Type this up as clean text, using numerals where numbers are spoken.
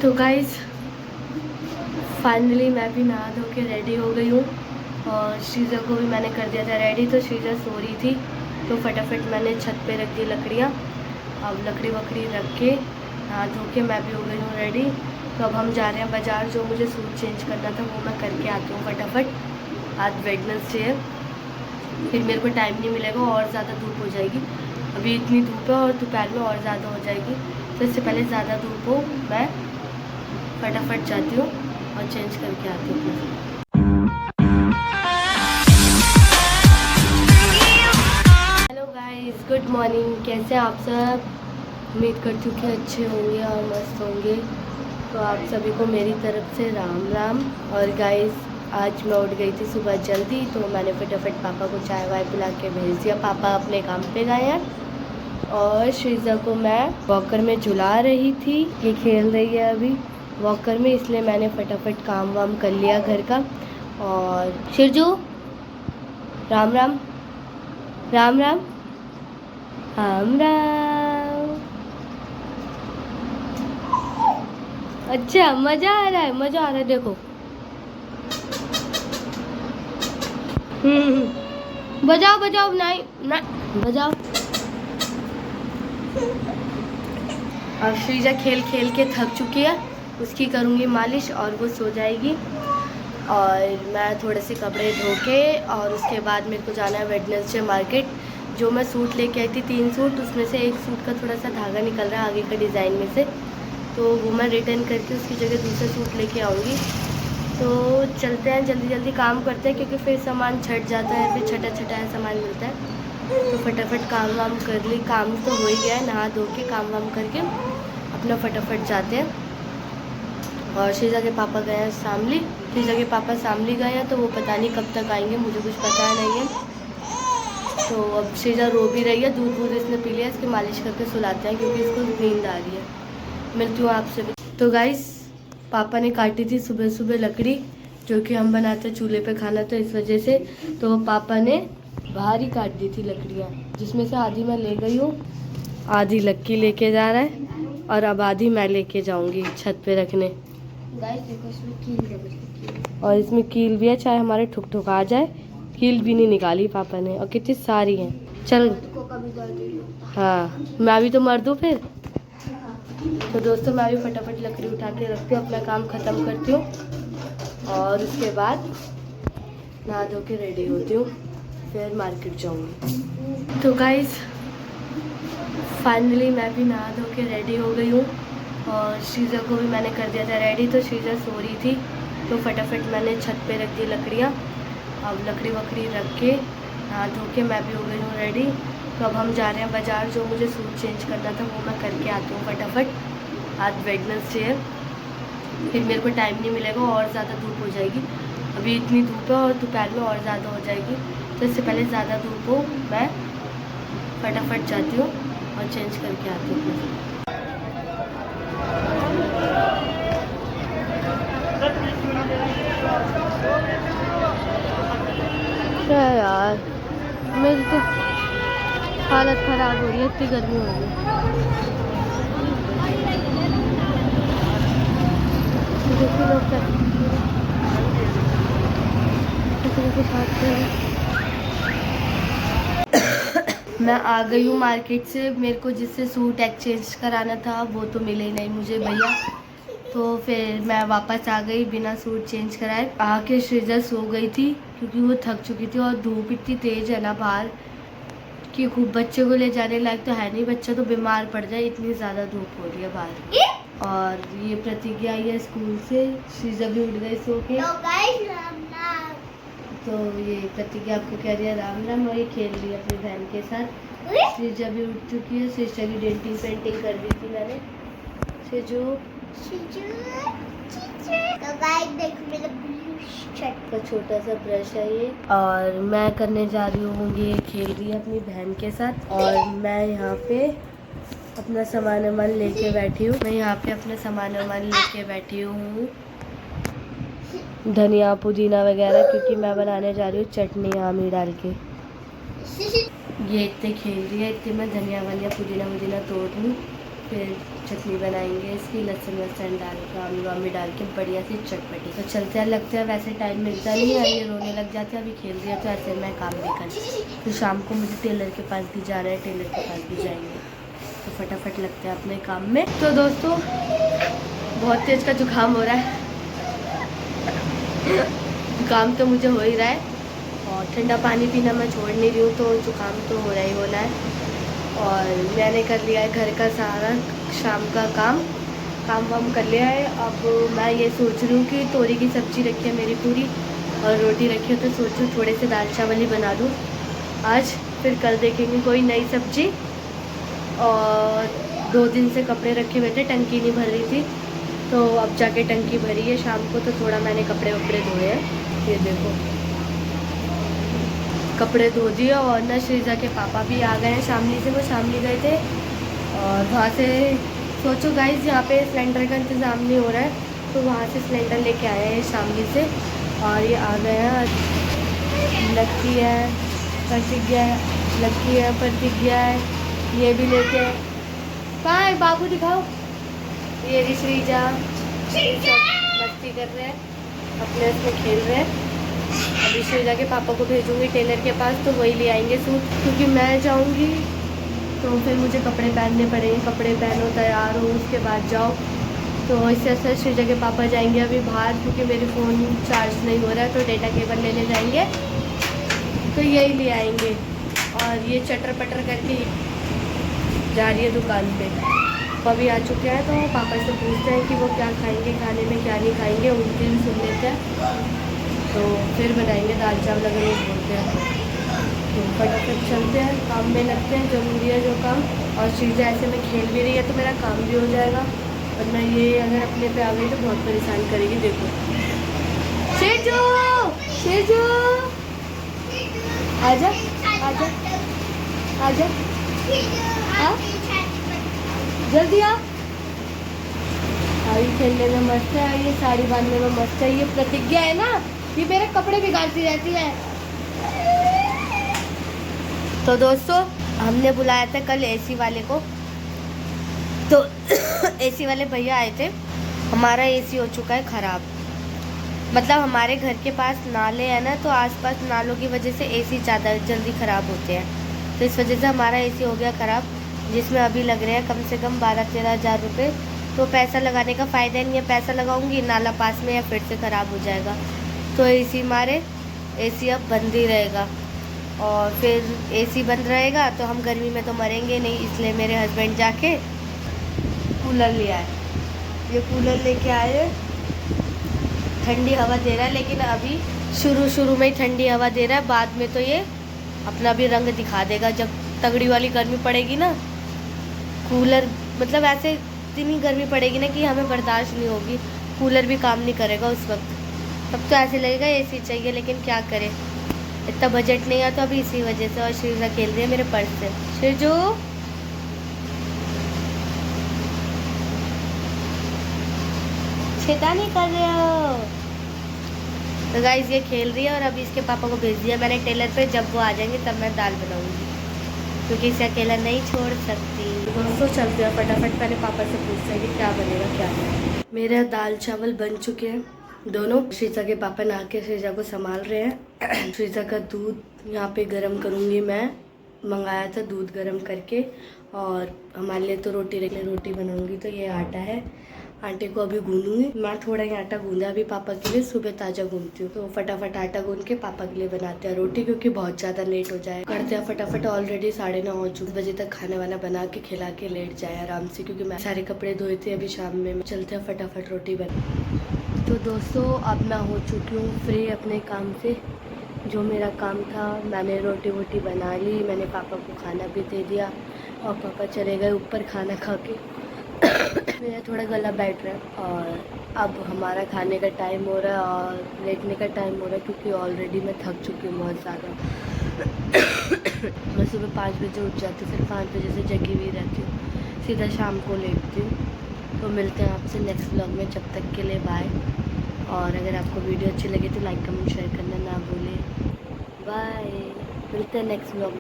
तो guys finally मैं भी नहा धो के रेडी हो गई हूँ और श्रीजा को भी मैंने कर दिया था रेडी। तो श्रीजा सो रही थी तो फटाफट मैंने छत पे रख दी लकड़ियाँ। अब लकड़ी वकड़ी रख के नहा धो के मैं भी हो गई हूँ रेडी। तो अब हम जा रहे हैं बाज़ार। जो मुझे सूट चेंज करना था वो मैं करके आती हूँ फटाफट। आज वेडनेसडे है, फिर मेरे को टाइम नहीं मिलेगा और ज़्यादा धूप हो जाएगी। अभी इतनी धूप है और दोपहर में और ज़्यादा हो जाएगी। तो इससे पहले ज़्यादा धूप हो मैं फटाफट जाती हूँ और चेंज करके आती हूँ। Hello guys, good morning. कैसे हैं आप सब? उम्मीद करती हूँ कि अच्छे होंगे और मस्त होंगे। तो आप सभी को मेरी तरफ से राम राम। और गाइस आज मैं उठ गई थी सुबह जल्दी, तो मैंने फटाफट पापा को चाय वाय पिला के भेज दिया। पापा अपने काम पे गए हैं और श्रीजा को मैं वॉकर में झुला रही थी। ये खेल रही है अभी वॉकर में, इसलिए मैंने फटाफट काम वाम कर लिया घर का। और शिरजू राम राम राम राम राम राम। अच्छा मज़ा आ रहा है, मज़ा आ रहा है। देखो बजाओ बजाओ, नहीं ना बजाओ। अब श्रीजा खेल खेल के थक चुकी है, उसकी करूँगी मालिश और वो सो जाएगी। और मैं थोड़े से कपड़े धो के और उसके बाद मेरे को जाना है वेडनेसडे मार्केट। जो मैं सूट लेके आई थी 3 सूट, उसमें से एक सूट का थोड़ा सा धागा निकल रहा है आगे का डिज़ाइन में से, तो वो मैं रिटर्न करके उसकी जगह दूसरा सूट लेके आऊँगी। तो चलते हैं, जल्दी जल्दी काम करते हैं क्योंकि फिर सामान छट जाता है, फिर छटा छटाया सामान मिलता है। तो फटाफट काम वाम कर ली, काम तो हो ही गया है। नहा धो के काम वाम करके अपना फटाफट जाते हैं। और श्रीजा के पापा गए हैं शामली। श्रीजा के पापा शामली गए हैं, तो वो पता नहीं कब तक आएंगे, मुझे कुछ पता नहीं है। तो अब श्रीजा रो भी रही है, दूध इसने पी लिया। इसकी मालिश करके सुलाते हैं क्योंकि इसको नींद आ रही है। मिलती हूँ आपसे भी। तो गाइस पापा ने काटी थी सुबह सुबह लकड़ी, जो कि हम बनाते चूल्हे पे खाना, तो इस वजह से तो पापा ने बाहर ही काट दी थी लकड़ियाँ, जिसमें से आधी मैं ले गई हूँ, आधी लक्की लेके जा रहा है और अब आधी मैं लेके जाऊँगी छत पे रखने। गाइस देखो इसमें कील है, और इसमें कील भी है, चाहे हमारे ठुक ठुक आ जाए। कील भी नहीं निकाली पापा ने, और कितनी सारी हैं। चल हाँ, मैं भी तो मर दूँ फिर। तो दोस्तों मैं भी फटाफट लकड़ी उठा के रखती हूँ, अपना काम ख़त्म करती हूँ और उसके बाद नहा धो के रेडी होती हूँ, फिर मार्केट जाऊँगी। तो गाइस फाइनली मैं भी नहा धो के रेडी हो गई हूँ और श्रीजा को भी मैंने कर दिया था रेडी। तो श्रीजा सो रही थी तो फटाफट मैंने छत पे रख दी लकड़ियाँ। अब लकड़ी वकड़ी रख के नहा धो के मैं भी हो गई हूँ रेडी। तो अब हम जा रहे हैं बाज़ार। जो मुझे सूट चेंज करना था वो मैं करके आती हूँ फटाफट। आज वेडनेसडे है, फिर मेरे को टाइम नहीं मिलेगा और ज़्यादा धूप हो जाएगी। अभी इतनी धूप है और दोपहर में और ज़्यादा हो जाएगी। तो इससे पहले ज़्यादा धूप हो मैं फटाफट जाती हूँ और चेंज करके आती हूँ। क्या यार, मेरी तो हालत ख़राब हो रही है, इतनी गर्मी हो रही है। देखिए लोग क्या के साथ मैं आ गई हूँ मार्केट से। मेरे को जिससे सूट एक्सचेंज कराना था वो तो मिले ही नहीं मुझे भैया, तो फिर मैं वापस आ गई बिना सूट चेंज कराए। आके श्रीजा सो गई थी क्योंकि वो थक चुकी थी और धूप इतनी तेज़ है ना बाहर कि खूब बच्चे को ले जाने लायक तो है नहीं, बच्चा तो बीमार पड़ जाए, इतनी ज़्यादा धूप हो रही है बाहर। और ये प्रतिज्ञा आई है स्कूल से, श्रीजा भी उठ गई सो के। तो ये प्रतिज्ञा आपको कह रही है राम राम, और ये खेल रही है अपनी बहन के साथ। श्रीजा भी उठ चुकी है, श्रीजा की डेंटिंग पेंटिंग कर दी थी मैंने। श्रीजू तो गाइस देखो मेरा शर्ट का छोटा सा ब्रश है ये, और मैं करने जा रही हूँ, ये खेल रही है अपनी बहन के साथ। और मैं यहाँ पे अपना सामान वामान लेके बैठी हूँ। धनिया पुदीना वगैरह, क्योंकि मैं बनाने जा रही हूँ चटनी आमी डाल के। ये इतने खेल रही है, इतने मैं धनिया वनिया पुदीना तोड़ लूँ फिर चटनी बनाएंगे इसकी, लहसुन वहसुन डाल के, आमी वामी डाल के बढ़िया सी चटपटी। तो चलते हैं, लगते हैं वैसे टाइम मिलता नहीं है, ये रोने लग जाते हैं। अभी खेल रही है तो ऐसे मैं काम भी कर। तो शाम को मुझे टेलर के पास भी जाना है, टेलर के पास भी जाएंगे। तो फटाफट लगते हैं अपने काम में। तो दोस्तों बहुत तेज़ का जुकाम हो रहा है। जुकाम तो मुझे हो ही रहा है और ठंडा पानी पीना मैं छोड़ नहीं रही हूँ, तो जुकाम तो हो रहा ही होना है। और मैंने कर लिया है घर का सारा शाम का काम वाम कर लिया है। अब मैं ये सोच रही हूँ कि तोरी की सब्ज़ी रखी है मेरी पूरी और रोटी रखी है, तो सोचूं थोड़े से दाल चावल ही बना दूँ आज, फिर कल देखेंगे कोई नई सब्ज़ी। और 2 दिन से कपड़े रखे हुए थे, टंकी नहीं भर रही थी, तो अब जाके टंकी भरी है शाम को। तो थोड़ा मैंने कपड़े वपड़े धोए हैं, ये देखो कपड़े धो दिए। और ना श्रीजा के पापा भी आ गए हैं शामली से, वो शामली गए थे और वहाँ से सोचो गाइस यहाँ पे सिलेंडर का इंतज़ाम नहीं हो रहा है, तो वहाँ से सिलेंडर लेके आए हैं शामली से और ये आ गए हैं। लक्की है, प्रतिज्ञा है, लक्की है, प्रतिज्ञा है, ये भी लेके आए। कहाँ है बाबू, दिखाओ। ये भी श्रीजा, मस्ती कर रहे हैं, अपने उसमें खेल रहे हैं। अभी श्रीजा के पापा को भेजूंगी टेलर के पास, तो वही ले आएंगे सूट, क्योंकि मैं जाऊंगी तो फिर मुझे कपड़े पहनने पड़ेंगे। कपड़े पहनो, तैयार हो, उसके बाद जाओ। तो इससे अच्छा श्रीजा के पापा जाएंगे अभी बाहर, क्योंकि मेरे फ़ोन चार्ज नहीं हो रहा है, तो डेटा केबल लेने जाएंगे, तो यही ले आएंगे। और ये चटर पटर करके जा रही है दुकान पे। अभी आ चुके हैं, तो पापा से पूछते हैं कि वो क्या खाएंगे, खाने में क्या नहीं खाएंगे, उनकी भी सुन लेते हैं, तो फिर बनाएंगे दाल चावल अगर वो बोलते हैं तो फटाफट चलते हैं, काम में लगते हैं, ज़रूरी है जो काम। और श्रीजा ऐसे में खेल भी रही है तो मेरा काम भी हो जाएगा, वरना ये अगर अपने पे आ गई तो बहुत परेशान करेगी। देखो शेजू, शेजू आजा आजा आजा, जल्दी आ। आई खेलने में मस्त है, ये साड़ी बांधने में मस्त है। ये प्रतिज्ञा है ना, ये मेरे कपड़े बिगाड़ती रहती है। तो दोस्तों हमने बुलाया था कल एसी वाले को, तो एसी वाले भैया आए थे। हमारा एसी हो चुका है ख़राब, मतलब हमारे घर के पास नाले हैं ना, तो आसपास नालों की वजह से एसी ज़्यादा जल्दी ख़राब होते हैं। तो इस वजह से हमारा एसी हो गया ख़राब, जिसमें अभी लग रहे हैं कम से कम 12-13 हज़ार रुपये। तो पैसा लगाने का फ़ायदा नहीं है, पैसा लगाऊंगी नाला पास में या फिर से ख़राब हो जाएगा। तो एसी मारे, एसी अब बंद ही रहेगा, और फिर एसी बंद रहेगा तो हम गर्मी में तो मरेंगे नहीं, इसलिए मेरे हस्बैंड जाके कूलर ले आए। ये कूलर लेके आए, ठंडी हवा दे रहा है, लेकिन अभी शुरू में ही ठंडी हवा दे रहा है, बाद में तो ये अपना भी रंग दिखा देगा। जब तगड़ी वाली गर्मी पड़ेगी ना, कूलर मतलब ऐसे इतनी गर्मी पड़ेगी ना कि हमें बर्दाश्त नहीं होगी, कूलर भी काम नहीं करेगा उस वक्त। तब तो ऐसे लगेगा एसी चाहिए, लेकिन क्या करें, इतना बजट नहीं है, तो अभी इसी वजह से। और श्रीजा खेल रही है मेरे पर्स से। श्रीजू शैतानी कर रहे हो। तो गाइस ये खेल रही है, और अभी इसके पापा को भेज दिया मैंने टेलर पे। जब वो आ जाएंगे तब मैं दाल बनाऊंगी, क्योंकि इसे अकेला नहीं छोड़ सकती। दोस्तों चलते हैं फटाफट, पहले पापा से पूछते हैं कि क्या बनेगा क्या नहीं। मेरे दाल चावल बन चुके हैं दोनों। श्रीजा के पापा नहा के श्रीजा को संभाल रहे हैं। श्रीजा का दूध यहाँ पे गर्म करूँगी मैं, मंगाया था दूध गर्म करके। और हमारे लिए तो रोटी बनाऊँगी। तो ये आटा है, आटे को अभी गूंदूंगी मैं। थोड़ा ही आटा गूंदा अभी पापा के लिए, सुबह ताज़ा गूंदती हूँ। तो फटाफट आटा गूंद के पापा के लिए बनाते हैं रोटी, क्योंकि बहुत ज़्यादा लेट हो जाए। करते हैं फटाफट, ऑलरेडी 9:30 हो चुके, बजे तक खाना वाना बना के खिला के लेट जाए आराम से, क्योंकि मैं सारे कपड़े धोए थे अभी शाम में। चलते हैं फटाफट रोटी बना। तो दोस्तों अब मैं हो चुकी हूँ फ्री अपने काम से। जो मेरा काम था मैंने रोटी वोटी बना ली, मैंने पापा को खाना भी दे दिया, और पापा चले गए ऊपर खाना खा के। मेरा थोड़ा गला बैठ रहा है, और अब हमारा खाने का टाइम हो रहा है और लेटने का टाइम हो रहा है, क्योंकि ऑलरेडी मैं थक चुकी हूँ बहुत ज़्यादा। मैं सुबह 5 बजे उठ जाती हूँ, फिर 5 बजे से जगी हुई रहती हूँ, सीधा शाम को लेटती हूँ। तो मिलते हैं आपसे नेक्स्ट व्लॉग में, जब तक के लिए बाय। और अगर आपको वीडियो अच्छी लगे तो लाइक कमेंट शेयर करना ना भूलें। बाय, मिलते हैं नेक्स्ट व्लॉग।